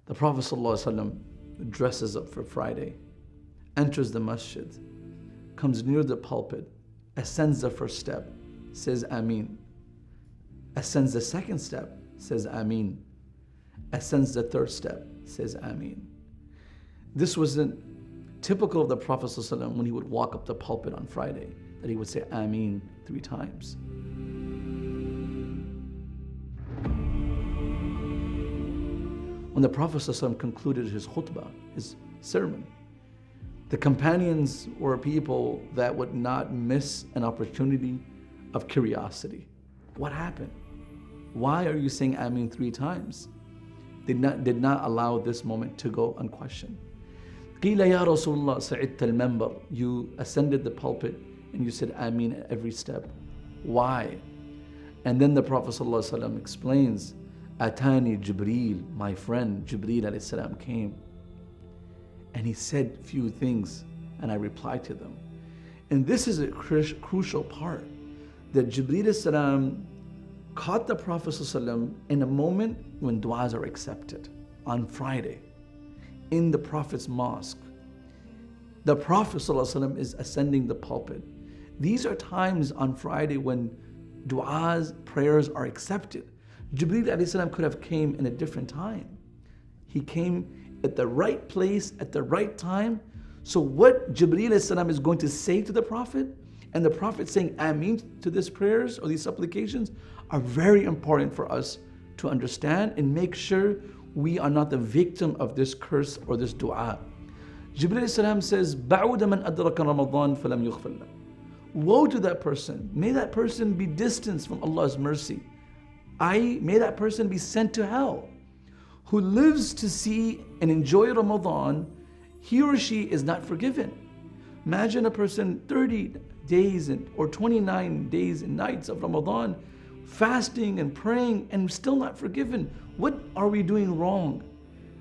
The Prophet ﷺ dresses up for Friday, enters the masjid, comes near the pulpit, ascends the first step, says Ameen. Ascends the second step, says Ameen. Ascends the third step, says Ameen. This wasn't typical of the Prophet ﷺ when he would walk up the pulpit on Friday, that he would say Ameen 3 times. When the Prophet ﷺ concluded his khutbah, his sermon, the companions were people that would not miss an opportunity of curiosity. What happened? Why are you saying Ameen 3 times? Did not allow this moment to go unquestioned. قِيلَ يَا رَسُولَ اللَّهِ سَعِدْتَ الْمَنْبَرِ. You ascended the pulpit and you said Ameen at every step. Why? And then the Prophet ﷺ explains, Atani Jibrail, my friend Jibrail alayhi salam came. And he said few things and I replied to them. And this is a crucial part, that Jibrail alayhi salam caught the Prophet ﷺ in a moment when du'as are accepted, on Friday, in the Prophet's mosque. The Prophet ﷺ is ascending the pulpit. These are times on Friday when du'as, prayers are accepted. Jibreel alayhi salam could have came in a different time. He came at the right place, at the right time. So what Jibreel alayhi salam is going to say to the Prophet, and the Prophet saying Ameen to these prayers or these supplications, are very important for us to understand and make sure we are not the victim of this curse or this dua. Jibreel alayhi salam says, بَعُودَ مَنْ أَدْرَكَ رَمَضَانَ فَلَمْ يُغْفَرْ لَهُ. Woe to that person. May that person be distanced from Allah's mercy. May that person be sent to hell. Who lives to see and enjoy Ramadan, he or she is not forgiven. Imagine a person 30 days or 29 days and nights of Ramadan, fasting and praying and still not forgiven. What are we doing wrong?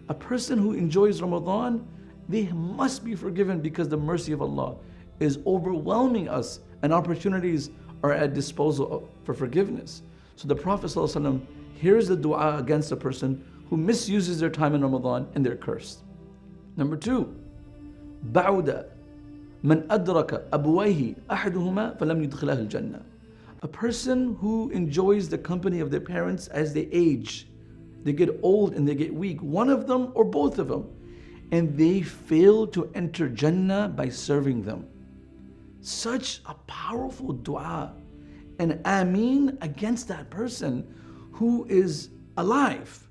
A person who enjoys Ramadan, they must be forgiven because the mercy of Allah is overwhelming us and opportunities are at disposal for forgiveness. So the Prophet ﷺ hears the dua against a person who misuses their time in Ramadan and they're cursed. Number 2, بَعُودَ مَنْ أَدْرَكَ أَبْوَيْهِ أَحَدُهُمَا فَلَمْ يُدْخِلَهُ الْجَنَّةِ. A person who enjoys the company of their parents as they age, they get old and they get weak, one of them or both of them, and they fail to enter Jannah by serving them. Such a powerful dua. And Ameen against that person who is alive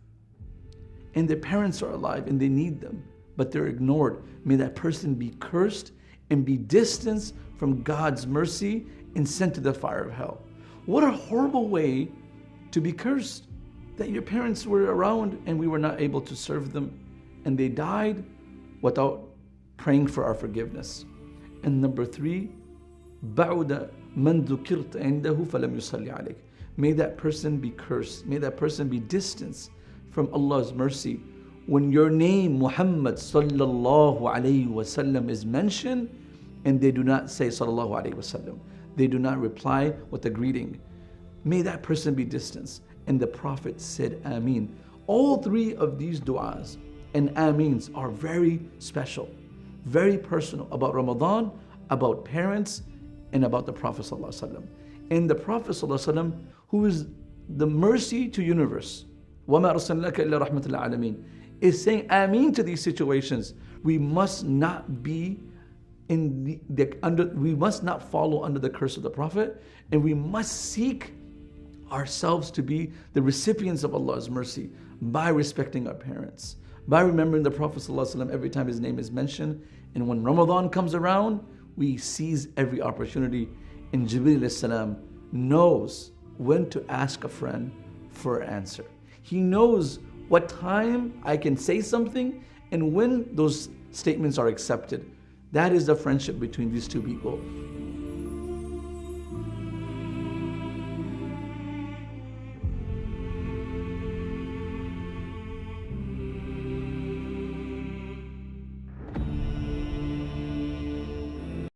and their parents are alive and they need them, but they're ignored. May that person be cursed and be distanced from God's mercy and sent to the fire of hell. What a horrible way to be cursed, that your parents were around and we were not able to serve them and they died without praying for our forgiveness. And number 3, بَعُدَ مَنْ ذُكِرْتَ عِنْدَهُ فَلَمْ يُصَلِّ عَلَيْكَ. May that person be cursed. May that person be distanced from Allah's mercy. When your name Muhammadﷺ is mentioned and they do not say Sallallahu Alaihi Wasallam, they do not reply with a greeting, may that person be distanced. And the Prophet said Ameen. All 3 of these du'as and Ameens are very special, very personal about Ramadan, about parents, and about the Prophet ﷺ. And the Prophet ﷺ, who is the mercy to universe, وَمَا أَرْسَلْنَاكَ إِلَّا رَحْمَةً لِلْعَالَمِينَ, is saying Ameen to these situations. We must not be we must not follow under the curse of the Prophet, and we must seek ourselves to be the recipients of Allah's mercy by respecting our parents, by remembering the Prophet ﷺ every time his name is mentioned. And when Ramadan comes around, we seize every opportunity. And Jibreel alayhi salam knows when to ask a friend for an answer. He knows what time I can say something and when those statements are accepted. That is the friendship between these 2 people.